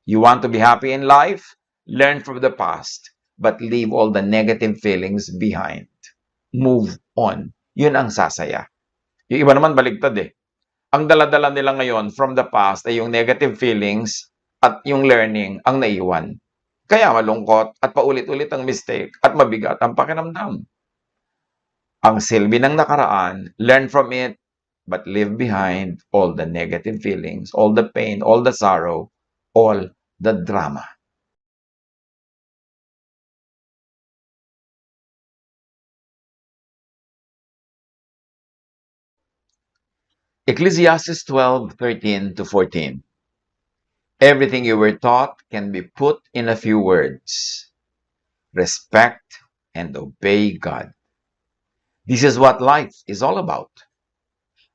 You want to be happy in life? Learn from the past, but leave all the negative feelings behind. Move on. Yun ang sasaya. Yung iba naman baligtad eh. Ang dala-dala nila ngayon from the past ay yung negative feelings at yung learning ang naiwan. Kaya malungkot at paulit-ulit ang mistake at mabigat ang pakiramdam. Ang silbi ng nakaraan, learn from it, but leave behind all the negative feelings, all the pain, all the sorrow, all the drama. Ecclesiastes 12:13-14. Everything you were taught can be put in a few words. Respect and obey God. This is what life is all about.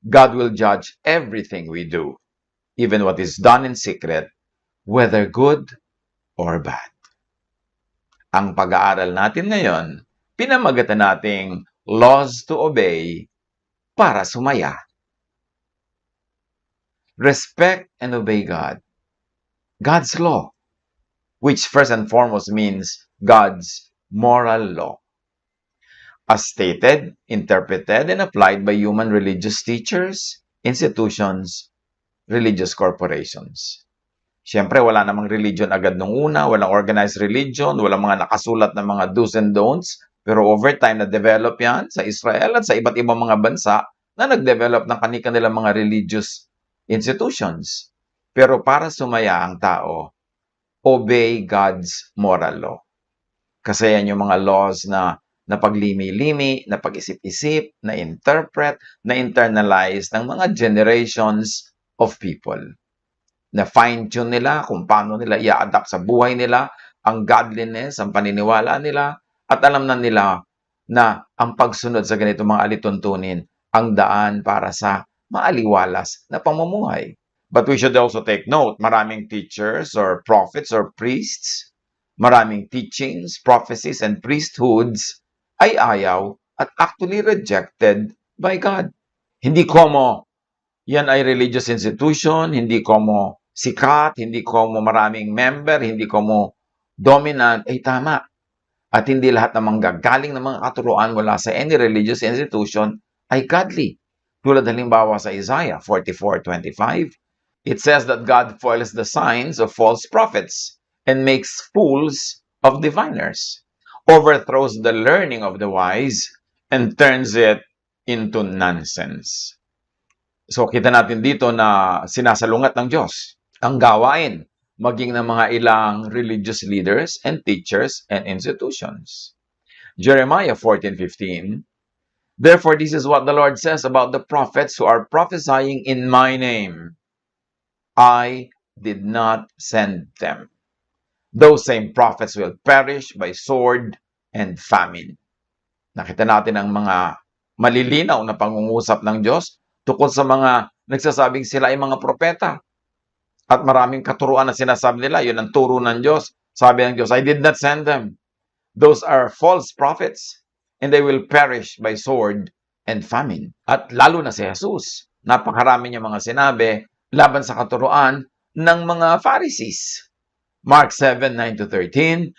God will judge everything we do, even what is done in secret, whether good or bad. Ang pag-aaral natin ngayon, pinamagatan nating laws to obey para sumaya. Respect and obey God. God's law, which first and foremost means God's moral law. As stated, interpreted, and applied by human religious teachers, institutions, religious corporations. Siyempre, wala namang religion agad nung una, walang organized religion, walang mga nakasulat na mga do's and don'ts, pero over time, na-develop yan sa Israel at sa iba't ibang mga bansa na nag-develop ng kanilang mga religious institutions. Pero para sumaya ang tao, obey God's moral law. Kasi yan yung mga laws na paglimi-limi, na pag-isip-isip, na interpret, na internalize ng mga generations of people. Na fine-tune nila kung paano nila i-adapt sa buhay nila ang godliness, ang paniniwala nila, at alam na nila na ang pagsunod sa ganito mga alituntunin ang daan para sa maaliwalas na pamumuhay. But we should also take note, maraming teachers or prophets or priests, maraming teachings, prophecies, and priesthoods ay ayaw at actually rejected by God. Hindi como yan ay religious institution, hindi como sikat, hindi como maraming member, hindi como dominant, ay tama. At hindi lahat ng manggagaling ng mga katuruan mula sa any religious institution ay godly. Tulad halimbawa sa Isaiah 44:25, it says that God foils the signs of false prophets and makes fools of diviners, overthrows the learning of the wise, and turns it into nonsense. So kita natin dito na sinasalungat ng Diyos ang gawain maging ng mga ilang religious leaders and teachers and institutions. Jeremiah 14:15, therefore this is what the Lord says about the prophets who are prophesying in my name. I did not send them. Those same prophets will perish by sword and famine. Nakita natin ang mga malilinaw na pangungusap ng Diyos tungkol sa mga nagsasabing sila ay mga propeta. At maraming katuruan na sinasabi nila, yun ang turo ng Diyos. Sabi ng Diyos, I did not send them. Those are false prophets, and they will perish by sword and famine. At lalo na si Jesus, napakarami niya mga sinabi laban sa katuruan ng mga Pharisees. Mark 7:9-13,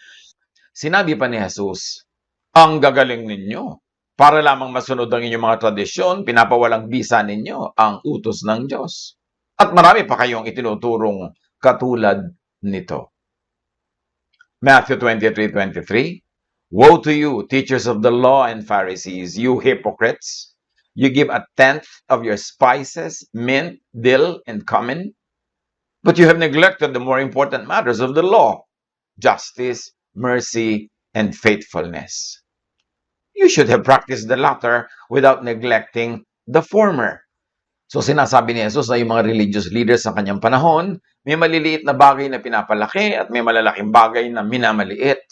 sinabi pa ni Jesus, ang gagaling ninyo. Para lamang masunod ang inyong mga tradisyon, pinapawalang bisa ninyo ang utos ng Diyos. At marami pa kayong itinuturong katulad nito. Matthew 23:23, woe to you, teachers of the law and Pharisees, you hypocrites! You give a tenth of your spices, mint, dill, and cumin, but you have neglected the more important matters of the law, justice, mercy, and faithfulness. You should have practiced the latter without neglecting the former. So sinasabi ni Jesus na yung mga religious leaders sa kanyang panahon, may maliliit na bagay na pinapalaki at may malalaking bagay na minamaliit.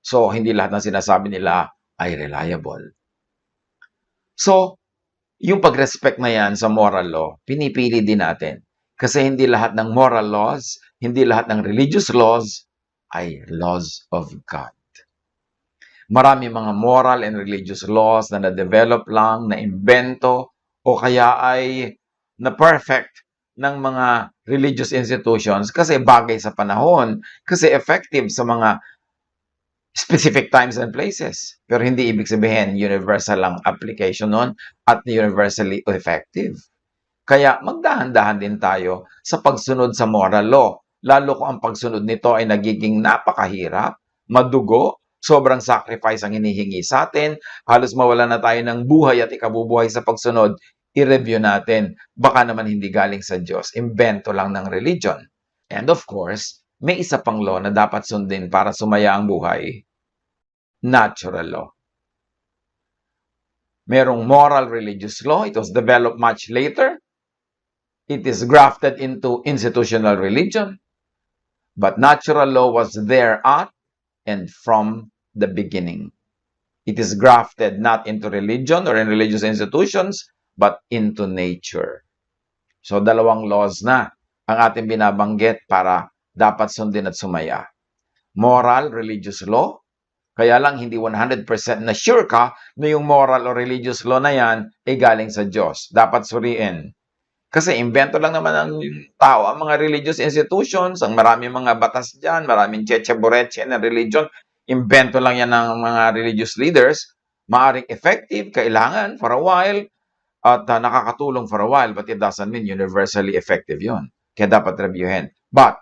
So hindi lahat ng sinasabi nila ay reliable. So, yung pag-respect na yan sa moral law, pinipili din natin. Kasi hindi lahat ng moral laws, hindi lahat ng religious laws ay laws of God. Marami mga moral and religious laws na na-develop lang, na-imbento, o kaya ay na perfect ng mga religious institutions kasi bagay sa panahon, kasi effective sa mga specific times and places. Pero hindi ibig sabihin universal ang application nun at universally effective. Kaya magdahan-dahan din tayo sa pagsunod sa moral law, lalo kung ang pagsunod nito ay nagiging napakahirap, madugo, sobrang sacrifice ang hinihingi sa atin, halos mawala na tayo ng buhay at ikabubuhay sa pagsunod, i-review natin. Baka naman hindi galing sa Diyos, imbento lang ng religion. And of course, may isa pang law na dapat sundin para sumaya ang buhay. Natural law. Merong moral religious law. It was developed much later. It is grafted into institutional religion. But natural law was there at and from the beginning. It is grafted not into religion or in religious institutions, but into nature. So, dalawang laws na ang ating binabanggit para dapat sundin at sumaya. Moral, religious law. Kaya lang hindi 100% na sure ka na yung moral o religious law na yan ay galing sa Diyos. Dapat suriin. Kasi invento lang naman ng tao ang mga religious institutions, ang maraming mga batas dyan, maraming cheche-boreche na religion, invento lang yan ng mga religious leaders, maaring effective, kailangan for a while, at nakakatulong for a while, but it doesn't mean universally effective yun. Kaya dapat reviewin. But,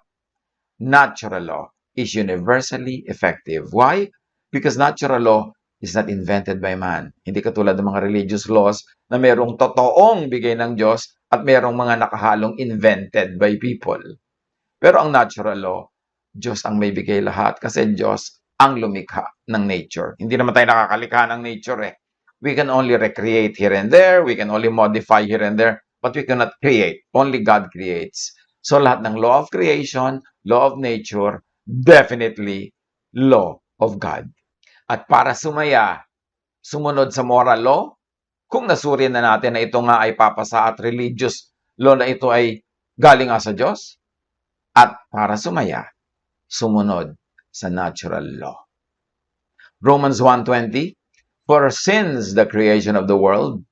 natural law is universally effective. Why? Because natural law is not invented by man. Hindi katulad ng mga religious laws na merong totoong bigay ng Diyos at merong mga nakahalong invented by people. Pero ang natural law, Diyos ang may bigay lahat kasi Diyos ang lumikha ng nature. Hindi naman tayo nakakalikha ng nature eh. We can only recreate here and there, we can only modify here and there, but we cannot create. Only God creates. So lahat ng law of creation, law of nature, definitely law of God. At para sumaya, sumunod sa moral law, kung nasuri na natin na ito nga ay papasa at religious law na ito ay galing nga sa Diyos, at para sumaya, sumunod sa natural law. Romans 1:20, for since the creation of the world,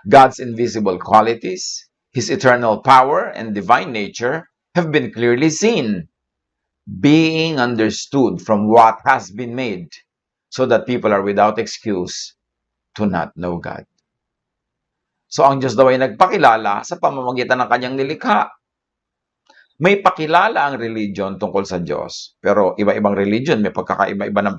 God's invisible qualities, His eternal power and divine nature have been clearly seen, being understood from what has been made, so that people are without excuse to not know God. So ang Diyos daw ay nagpakilala sa pamamagitan ng kanyang nilikha. May pakilala ang religion tungkol sa Diyos, pero iba-ibang religion may pagkakaiba-iba ng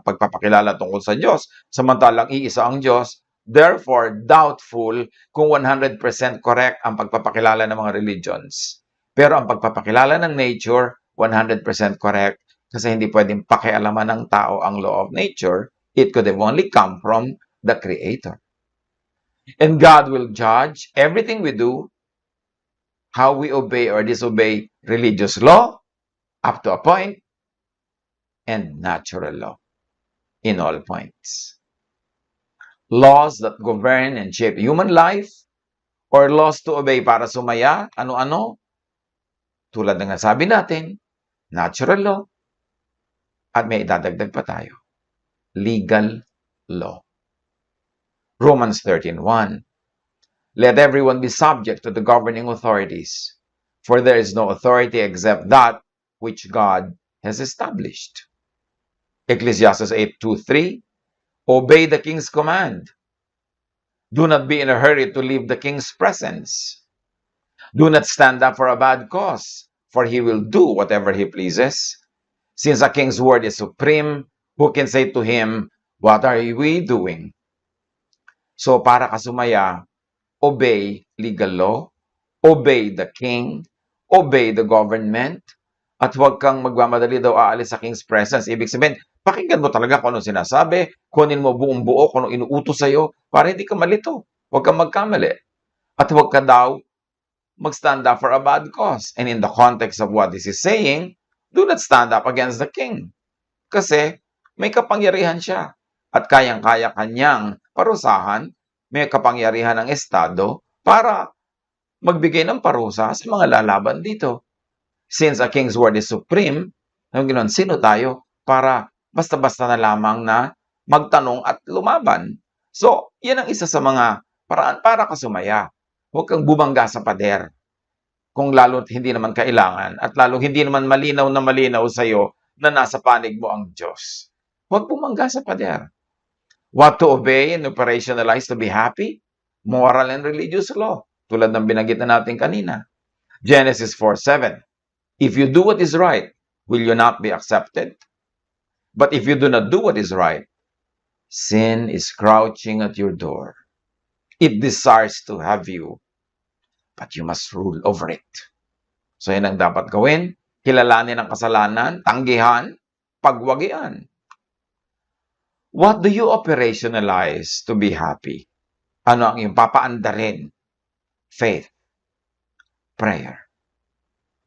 pagpapakilala tungkol sa Diyos, samantalang iisa ang Diyos. Therefore, doubtful kung 100% correct ang pagpapakilala ng mga religions. Pero ang pagpapakilala ng nature, 100% correct kasi hindi pwedeng pakialaman ng tao ang law of nature. It could have only come from the Creator. And God will judge everything we do, how we obey or disobey religious law, up to a point, and natural law, in all points. Laws that govern and shape human life, or laws to obey para sumaya, ano-ano, tulad ng sabi natin, natural law, at may idadagdag pa tayo, legal law. Romans 13:1. Let everyone be subject to the governing authorities, for there is no authority except that which God has established. Ecclesiastes 8:2-3. Obey the king's command. Do not be in a hurry to leave the king's presence. Do not stand up for a bad cause, for he will do whatever he pleases. Since a king's word is supreme, who can say to him, what are we doing? So para kasumaya, obey legal law, obey the king, obey the government, at huwag kang magmamadali daw aalis sa king's presence. Ibig sabihin, pakinggan mo talaga kung anong sinasabi, kunin mo buong buo kung anong inuutos sa'yo, para hindi ka malito. Huwag kang magkamali. At huwag ka daw mag-stand up for a bad cause. And in the context of what this is saying, do not stand up against the king. Kasi may kapangyarihan siya. At kayang-kaya kanyang parusahan, may kapangyarihan ng Estado para magbigay ng parusa sa mga lalaban dito. Since a king's word is supreme, sino tayo para basta-basta na lamang na magtanong at lumaban? So, yan ang isa sa mga paraan para kasumaya. Huwag kang bumangga sa pader. kung lalo't hindi naman kailangan at lalo hindi naman malinaw na malinaw sa'yo na nasa panig mo ang Diyos. Huwag bumangga sa pader. What to obey and operationalize to be happy? Moral and religious law. Tulad ng binanggit na natin kanina. Genesis 4:7. If you do what is right, will you not be accepted? But if you do not do what is right, sin is crouching at your door. It desires to have you, but you must rule over it. So yan ang dapat gawin. Kilalanin ang kasalanan, tanggihan, pagwagian. What do you operationalize to be happy? Ano ang iyong papaandarin? Faith. Prayer.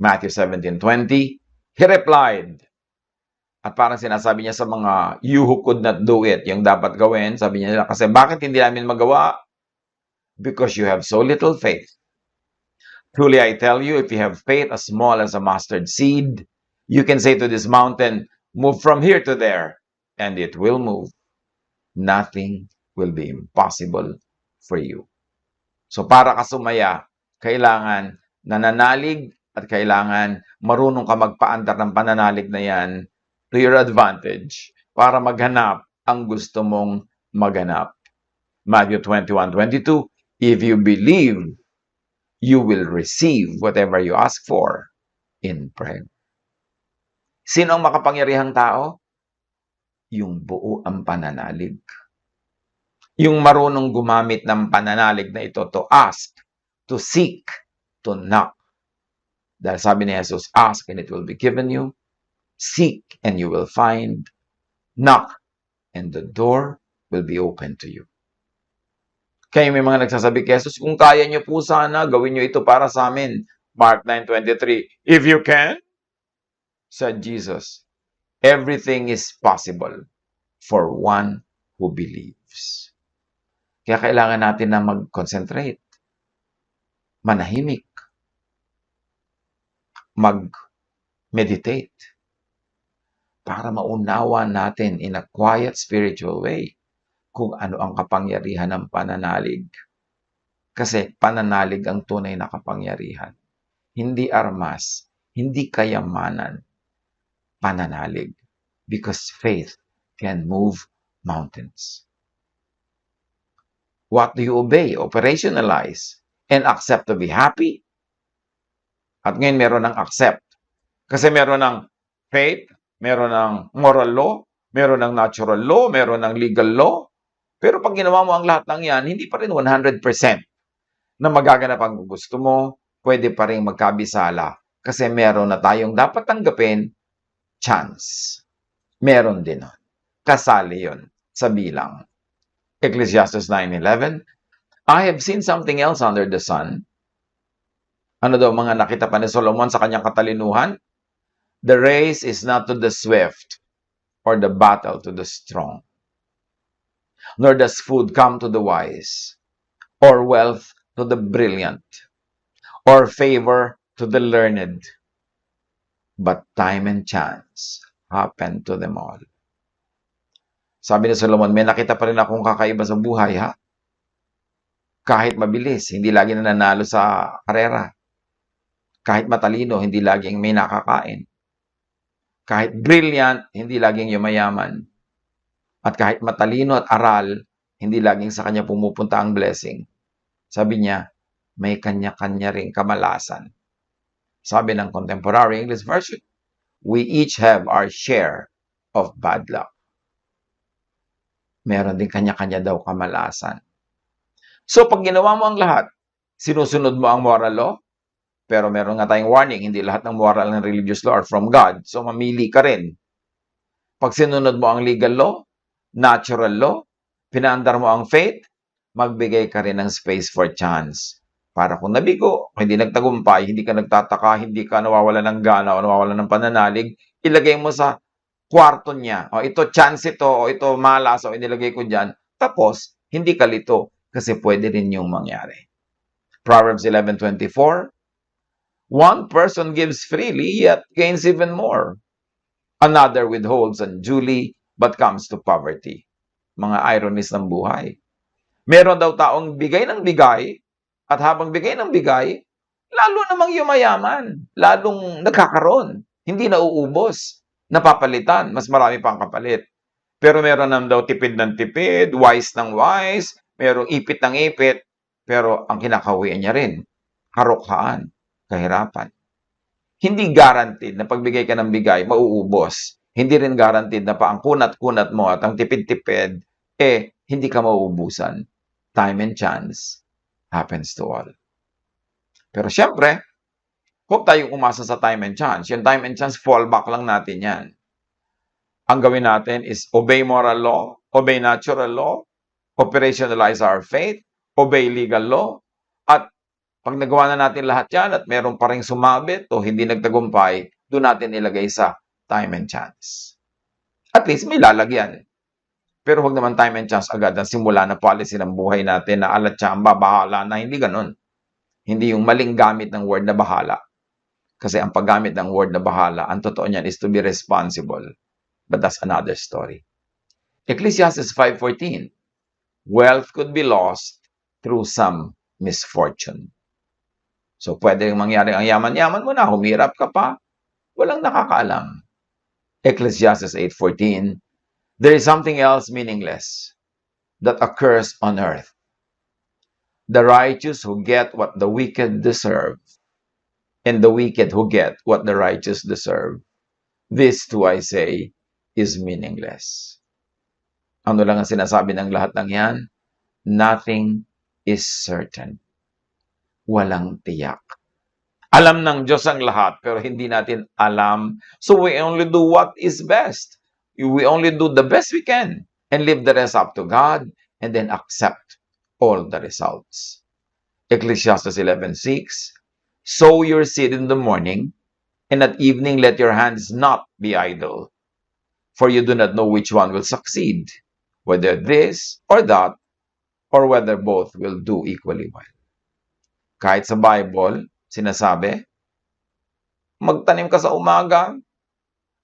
Matthew 17:20, he replied, at parang sinasabi niya sa mga you who could not do it, yung dapat gawin, sabi niya kasi bakit hindi namin magawa? Because you have so little faith. Truly I tell you, if you have faith as small as a mustard seed, you can say to this mountain, move from here to there, and it will move. Nothing will be impossible for you. So para ka sumaya, kailangan nananalig at kailangan marunong ka magpaandar ng pananalig na yan to your advantage para maghanap ang gusto mong maganap. Matthew 21:22, if you believe, you will receive whatever you ask for in prayer. Sino ang makapangyarihang tao? Yung buo ang pananalig. Yung marunong gumamit ng pananalig na ito to ask, to seek, to knock. Dahil sabi ni Jesus, ask and it will be given you. Seek and you will find. Knock and the door will be open to you. Kaya may mga nagsasabi kay Jesus, kung kaya niyo po sana, gawin niyo ito para sa amin. Mark 9:23, if you can, said Jesus, everything is possible for one who believes. Kaya kailangan natin na mag-concentrate, manahimik, mag-meditate, para maunawa natin in a quiet spiritual way kung ano ang kapangyarihan ng pananalig. Kasi pananalig ang tunay na kapangyarihan. Hindi armas, hindi kayamanan, pananalig. Because faith can move mountains. What do you obey, operationalize, and accept to be happy? At ngayon meron ng accept. Kasi meron ng faith, meron ng moral law, meron ng natural law, meron ng legal law. Pero pag ginawa mo ang lahat ng yan, hindi pa rin 100% na magaganap ang gusto mo, pwede pa rin magkabisala. Kasi meron na tayong dapat tanggapin, chance. Meron din. Kasali yun sa bilang. Ecclesiastes 9:11, I have seen something else under the sun. Ano daw mga nakita pa ni Solomon sa kanyang katalinuhan? The race is not to the swift or the battle to the strong. Nor does food come to the wise, or wealth to the brilliant, or favor to the learned. But time and chance happen to them all. Sabi ni Solomon, may nakita pa rin akong kakaiba sa buhay, ha? Kahit mabilis, hindi lagi nananalo sa karera. Kahit matalino, hindi laging may nakakain. Kahit brilliant, hindi laging yumayaman. At kahit matalino at aral, hindi laging sa kanya pumupunta ang blessing. Sabi niya, may kanya-kanya ring kamalasan. Sabi ng Contemporary English Version, we each have our share of bad luck. Meron din kanya-kanya daw kamalasan. So, pag ginawa mo ang lahat, sinusunod mo ang moral law, pero meron nga tayong warning, hindi lahat ng moral and religious law are from God. So, mamili ka rin. Pag sinunod mo ang legal law, natural law, pinaandar mo ang faith, magbigay ka rin ng space for chance. Para kung nabigo, hindi nagtagumpay, hindi ka nagtataka, hindi ka nawawala ng gana o nawawala ng pananalig, ilagay mo sa kwarto niya. O ito chance ito, o ito malas, o inilagay ko dyan. Tapos, hindi ka lito kasi pwede rin yung mangyari. Proverbs 11:24, one person gives freely, yet gains even more. Another withholds unduly, but comes to poverty. Mga ironies ng buhay. Meron daw taong bigay ng bigay, at habang bigay ng bigay, lalo namang yumayaman, lalong nagkakaroon, hindi nauubos, napapalitan, mas marami pang kapalit. Pero meron naman daw tipid ng tipid, wise ng wise, merong ipit ng ipit, pero ang kinakawian niya rin, karukhaan, kahirapan. Hindi guaranteed na pagbigay ka ng bigay, mauubos. Hindi rin guaranteed na pa ang kunat-kunat mo at ang tipid-tipid, hindi ka mauubusan. Time and chance happens to all. Pero syempre, huwag tayong umasa sa time and chance. Yung time and chance, fallback lang natin yan. Ang gawin natin is obey moral law, obey natural law, operationalize our faith, obey legal law, at pag nagawa na natin lahat yan at meron pa rin sumabit o hindi nagtagumpay, doon natin ilagay sa time and chance. At least may lalagyan. Pero wag naman time and chance agad ang simula na policy ng buhay natin na alatsamba, bahala na, hindi ganun. Hindi yung maling gamit ng word na bahala. Kasi ang paggamit ng word na bahala, ang totoo niyan is to be responsible. But that's another story. Ecclesiastes 5:14, wealth could be lost through some misfortune. So, pwedeng mangyari ang yaman-yaman mo na, humirap ka pa, walang nakakaalam. Ecclesiastes 8:14, there is something else meaningless that occurs on earth. The righteous who get what the wicked deserve, and the wicked who get what the righteous deserve. This too, I say, is meaningless. Ano lang ang sinasabi ng lahat ng yan? Nothing is certain. Walang tiyak. Alam ng Diyos ang lahat, pero hindi natin alam. So we only do what is best. We only do the best we can and leave the rest up to God and then accept all the results. Ecclesiastes 11:6, sow your seed in the morning, and at evening let your hands not be idle. For you do not know which one will succeed, whether this or that, or whether both will do equally well. Kahit sa Bible, sinasabi, magtanim ka sa umaga,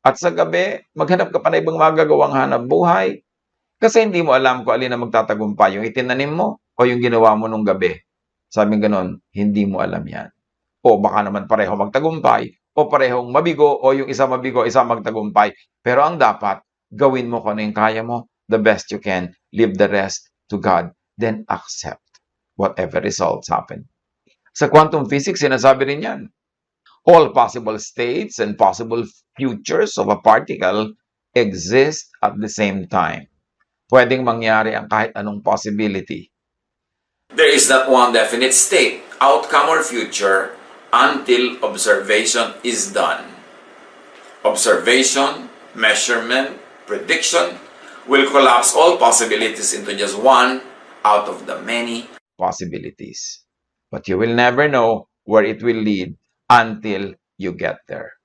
at sa gabi, maghanap ka pa na ibang magagawang hanap buhay, kasi hindi mo alam kung alin na magtatagumpay, yung itinanim mo o yung ginawa mo nung gabi. Sabi ganon, hindi mo alam yan. O baka naman pareho magtagumpay, o parehong mabigo, o yung isa mabigo, isa magtagumpay. Pero ang dapat, gawin mo kung ano yung kaya mo, the best you can, leave the rest to God, then accept whatever results happen. Sa quantum physics, sinasabi rin yan. All possible states and possible futures of a particle exist at the same time. Pwedeng mangyari ang kahit anong possibility. There is not one definite state, outcome or future, until observation is done. Observation, measurement, prediction will collapse all possibilities into just one out of the many possibilities. But you will never know where it will lead until you get there.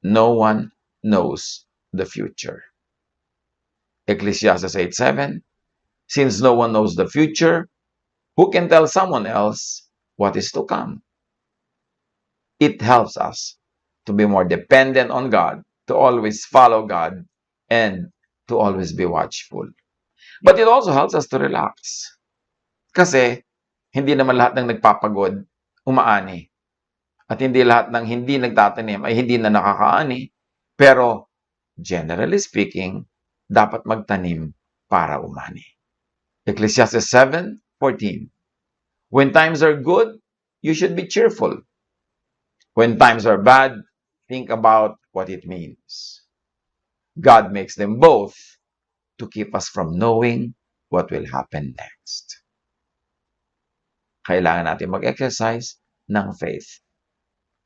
No one knows the future. Ecclesiastes 8:7, since no one knows the future, who can tell someone else what is to come? It helps us to be more dependent on God, to always follow God, and to always be watchful. But it also helps us to relax. Kasi, hindi naman lahat ng nagpapagod, umaani. At hindi lahat ng hindi nagtatanim ay hindi na nakakaani. Pero, generally speaking, dapat magtanim para umani. Ecclesiastes 7:14, when times are good, you should be cheerful. When times are bad, think about what it means. God makes them both to keep us from knowing what will happen next. Kailangan natin mag-exercise ng faith.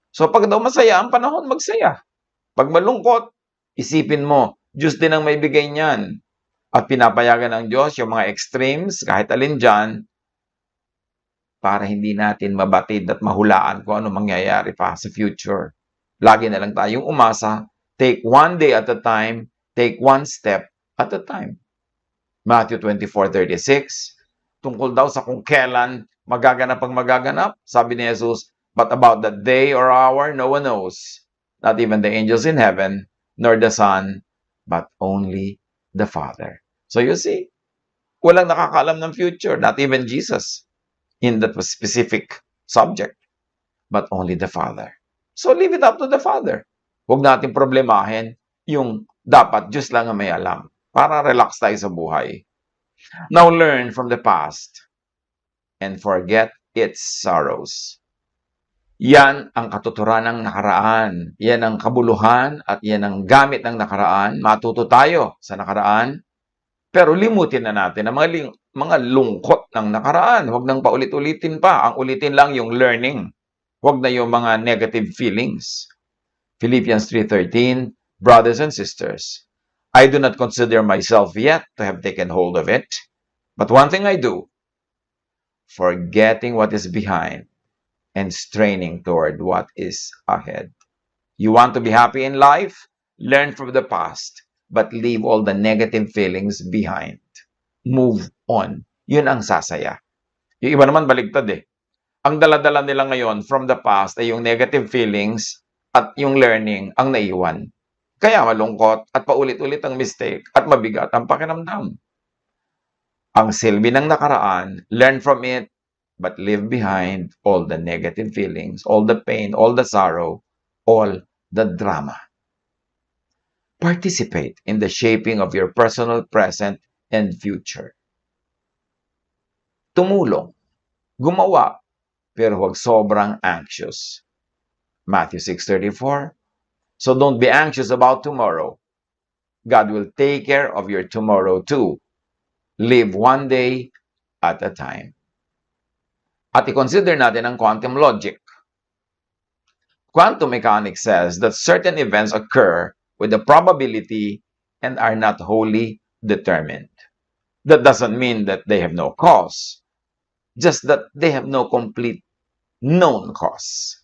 So pag daw masaya ang panahon, magsaya. Pag malungkot, isipin mo, Diyos din ang may bigay niyan. At pinapayagan ng Diyos yung mga extremes, kahit alin dyan, para hindi natin mabatid at mahulaan kung ano mangyayari pa sa future. Lagi na lang tayong umasa, take one day at a time, take one step at a time. Matthew 24:36, tungkol daw sa kung kailan magaganap ang magaganap, sabi ni Jesus, but about the day or hour, no one knows, not even the angels in heaven, nor the Son, but only the Father. So you see, walang nakakaalam ng future, not even Jesus, in that specific subject. but only the Father. So leave it up to the Father. Huwag natin problemahin yung dapat Diyos lang ang may alam para relax tayo sa buhay. Now learn from the past and forget its sorrows. Yan ang katuturan ng nakaraan. Yan ang kabuluhan at yan ang gamit ng nakaraan. Matuto tayo sa nakaraan, pero limutin na natin ang mga lungkot ng nakaraan. Huwag nang paulit-ulitin pa. Ang ulitin lang yung learning. Huwag na yung mga negative feelings. Philippians 3:13, brothers and sisters, I do not consider myself yet to have taken hold of it, but one thing I do, forgetting what is behind and straining toward what is ahead. You want to be happy in life? Learn from the past, but leave all the negative feelings behind. Move on. Yun ang sasaya. Yung iba naman baligtad eh. Ang dala-dala nila ngayon from the past ay yung negative feelings at yung learning ang naiwan. Kaya malungkot at paulit-ulit ang mistake at mabigat ang pakiramdam. Ang silbi ng nakaraan, learn from it, but leave behind all the negative feelings, all the pain, all the sorrow, all the drama. Participate in the shaping of your personal present and future. Tumulong, gumawa, pero huwag sobrang anxious. Matthew 6:34. So don't be anxious about tomorrow. God will take care of your tomorrow too. Live one day at a time. At i-consider natin ang quantum logic. Quantum mechanics says that certain events occur with a probability and are not wholly determined. That doesn't mean that they have no cause, just that they have no complete known cause.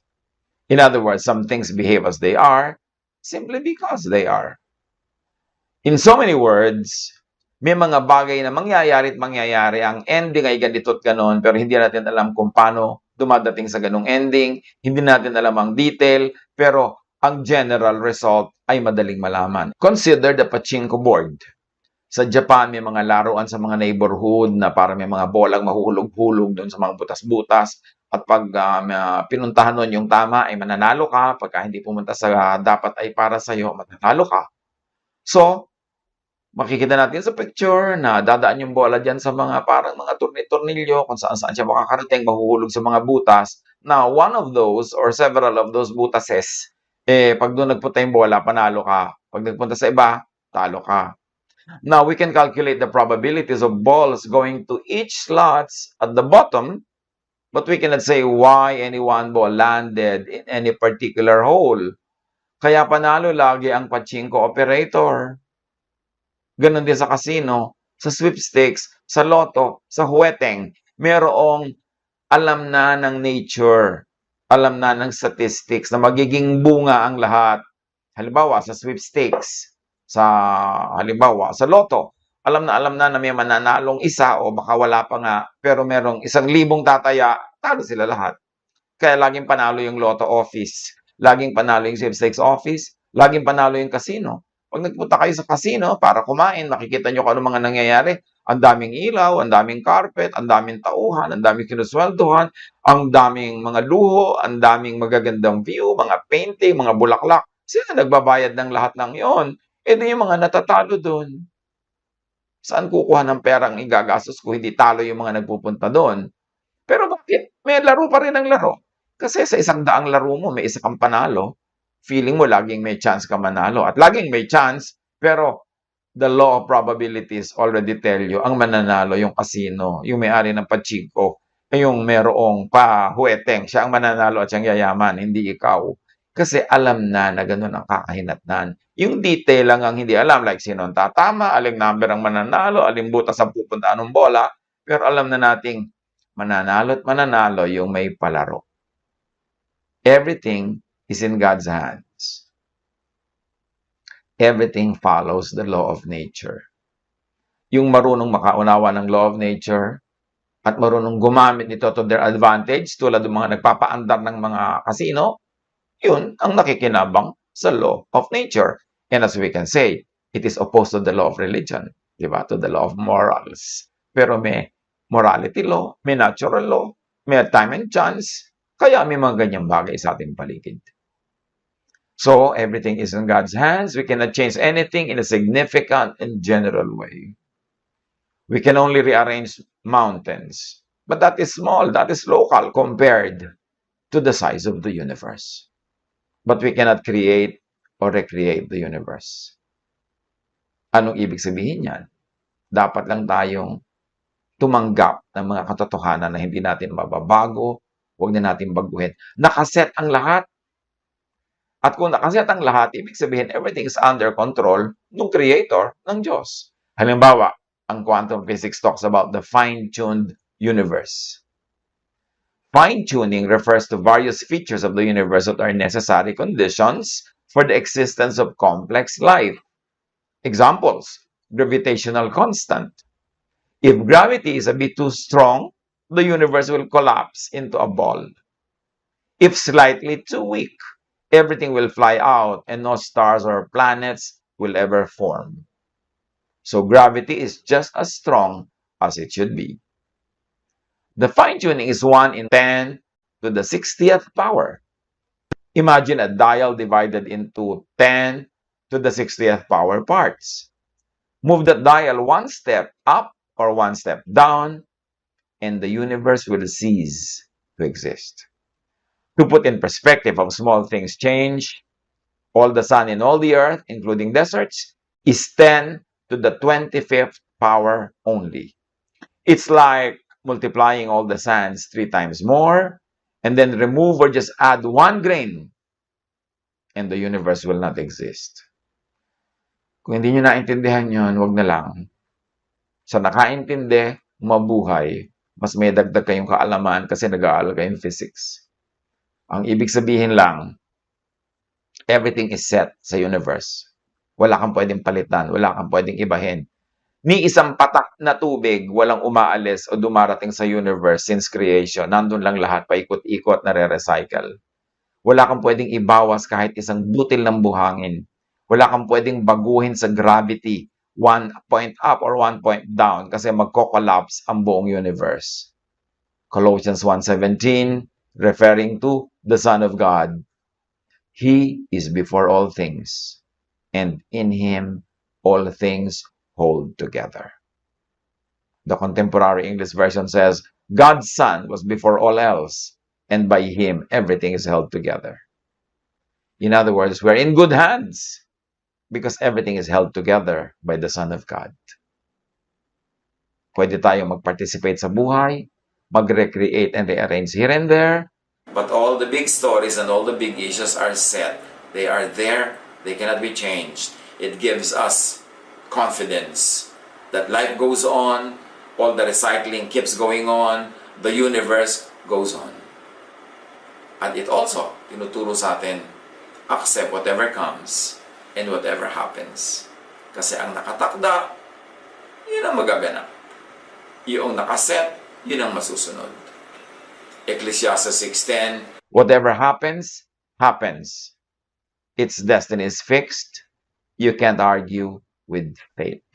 In other words, some things behave as they are simply because they are. In so many words, may mga bagay na mangyayari at mangyayari, ang ending ay ganito at ganon, pero hindi natin alam kung paano dumadating sa ganong ending, hindi natin alam ang detail, pero ang general result ay madaling malaman. Consider the pachinko board. Sa Japan, may mga laruan sa mga neighborhood na para may mga bolang mahuhulog-hulog doon sa mga butas-butas. At pag pinuntahan nun yung tama, ay mananalo ka. Pagka hindi pumunta sa dapat ay para sa'yo, mananalo ka. So, makikita natin sa picture na dadaan yung bola dyan sa mga parang mga tornilyo kung saan-saan siya makakarating, mahuhulog sa mga butas. Now, one of those or several of those butases, pag doon nagpunta yung bola, panalo ka. Pag nagpunta sa iba, talo ka. Now, we can calculate the probabilities of balls going to each slots at the bottom, but we cannot say why any one ball landed in any particular hole. Kaya panalo lagi ang pachinko operator. Ganon din sa casino, sa sweepstakes, sa lotto, sa huweteng. Merong alam na ng nature, alam na ng statistics na magiging bunga ang lahat. Halimbawa, sa sweepstakes, halimbawa, sa lotto, alam na may mananalong isa o baka wala pa nga, pero merong 1,000 tataya, talo sila lahat. Kaya laging panalo yung lotto office, laging panalo yung sweepstakes office, laging panalo yung casino. Pag nagpunta kayo sa casino para kumain, makikita nyo kung ano mga nangyayari. Ang daming ilaw, ang daming carpet, ang daming tauhan, ang daming kinusweldohan, ang daming mga luho, ang daming magagandang view, mga painting, mga bulaklak. Sino nagbabayad ng lahat ng yon? Di yung mga natatalo doon. Saan kukuha ng perang igagastos kung hindi talo yung mga nagpupunta doon? Pero bakit? May laro pa rin ang laro. Kasi sa 100 laro mo, may isa kang panalo. Feeling mo laging may chance ka manalo. At laging may chance, pero the law of probabilities already tell you, ang mananalo yung casino, yung may-ari ng pachinko, yung merong pahuweteng, siya ang mananalo at siyang yayaman, hindi ikaw. Kasi alam na ganun ang kakahinatnan. Yung detail lang ang hindi alam, like sino ang tatama, aling number ang mananalo, aling butas ang pupuntaan ng bola, pero alam na nating mananalo at mananalo yung may palaro. Everything is in God's hands. Everything follows the law of nature. Yung marunong makaunawa ng law of nature at marunong gumamit nito to their advantage, tulad ng mga nagpapaandar ng mga casino, yun ang nakikinabang sa law of nature. And as we can say, it is opposed to the law of religion, diba? To the law of morals. Pero may morality law, may natural law, may time and chance. Kaya may mga ganyang bagay sa ating paligid. So, everything is in God's hands. We cannot change anything in a significant and general way. We can only rearrange mountains. But that is small, that is local compared to the size of the universe. But we cannot create or recreate the universe. Anong ibig sabihin yan? Dapat lang tayong tumanggap ng mga katotohanan na hindi natin mababago, huwag na natin baguhin. Nakaset ang lahat. At kung nakaset ang lahat, ibig sabihin everything is under control ng creator, ng Diyos. Halimbawa, ang quantum physics talks about the fine-tuned universe. Fine-tuning refers to various features of the universe that are necessary conditions for the existence of complex life. Examples, gravitational constant. If gravity is a bit too strong, the universe will collapse into a ball. If slightly too weak, everything will fly out and no stars or planets will ever form. So gravity is just as strong as it should be. The fine-tuning is 1 in 10 to the 60th power. Imagine a dial divided into 10 to the 60th power parts. Move that dial one step up or one step down, and the universe will cease to exist. To put in perspective how small things change, all the sun and all the earth, including deserts, is 10 to the 25th power only. It's like multiplying all the sands 3 times more, and then remove or just add 1 grain, and the universe will not exist. Kung hindi nyo naintindihan yun, wag na lang. Sa nakaintindi, mabuhay, mas may dagdag kayong kaalaman kasi nag-aaral kayong physics. Ang ibig sabihin lang, everything is set sa universe. Wala kang pwedeng palitan, wala kang pwedeng ibahin. Ni isang patak na tubig, walang umaalis o dumarating sa universe since creation. Nandun lang lahat, paikot-ikot, nare-recycle. Wala kang pwedeng ibawas kahit isang butil ng buhangin. Wala kang pwedeng baguhin sa gravity, 1 point up or 1 point down kasi magko-collapse ang buong universe. Colossians 1:17, referring to the Son of God. He is before all things, and in Him all things hold together. The contemporary English version says, God's Son was before all else, and by Him everything is held together. In other words, we're in good hands because everything is held together by the Son of God. Pwede tayong mag-participate sa buhay, mag-recreate and rearrange here and there, but all the big stories and all the big issues are set. They are there. They cannot be changed. It gives us confidence that life goes on, all the recycling keeps going on, the universe goes on. And it also, tinuturo sa atin, accept whatever comes and whatever happens. Kasi ang nakatakda, yun ang magaganap. Yung nakaset, yun ang masusunod. Ecclesiastes 6:10, whatever happens, happens. Its destiny is fixed. You can't argue with fate.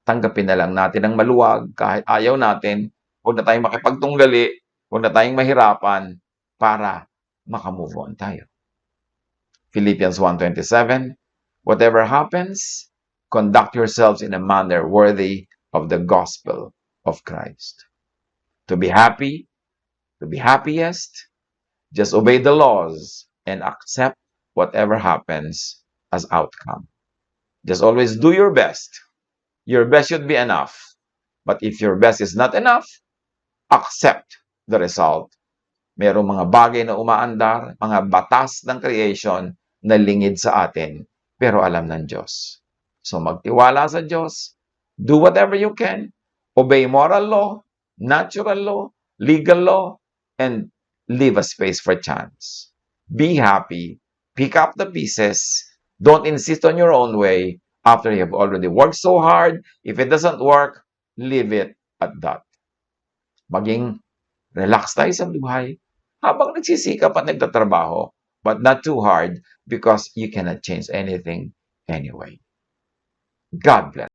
Tanggapin na lang natin ang maluwag kahit ayaw natin. Huwag na tayong makipagtunggali. Huwag na tayong mahirapan para makamove on tayo. Philippians 1:27, whatever happens, conduct yourselves in a manner worthy of the gospel of Christ. To be happy, to be happiest, just obey the laws and accept whatever happens as outcome. Just always do your best. Your best should be enough. But if your best is not enough, accept the result. Merong mga bagay na umaandar, mga batas ng creation na lingid sa atin, pero alam ng Diyos. So magtiwala sa Diyos, do whatever you can, obey moral law, natural law, legal law, and leave a space for chance. Be happy, pick up the pieces, don't insist on your own way after you have already worked so hard. If it doesn't work, leave it at that. Maging relax tayo sa buhay habang nagsisikap at nagtatrabaho, but not too hard because you cannot change anything anyway. God bless.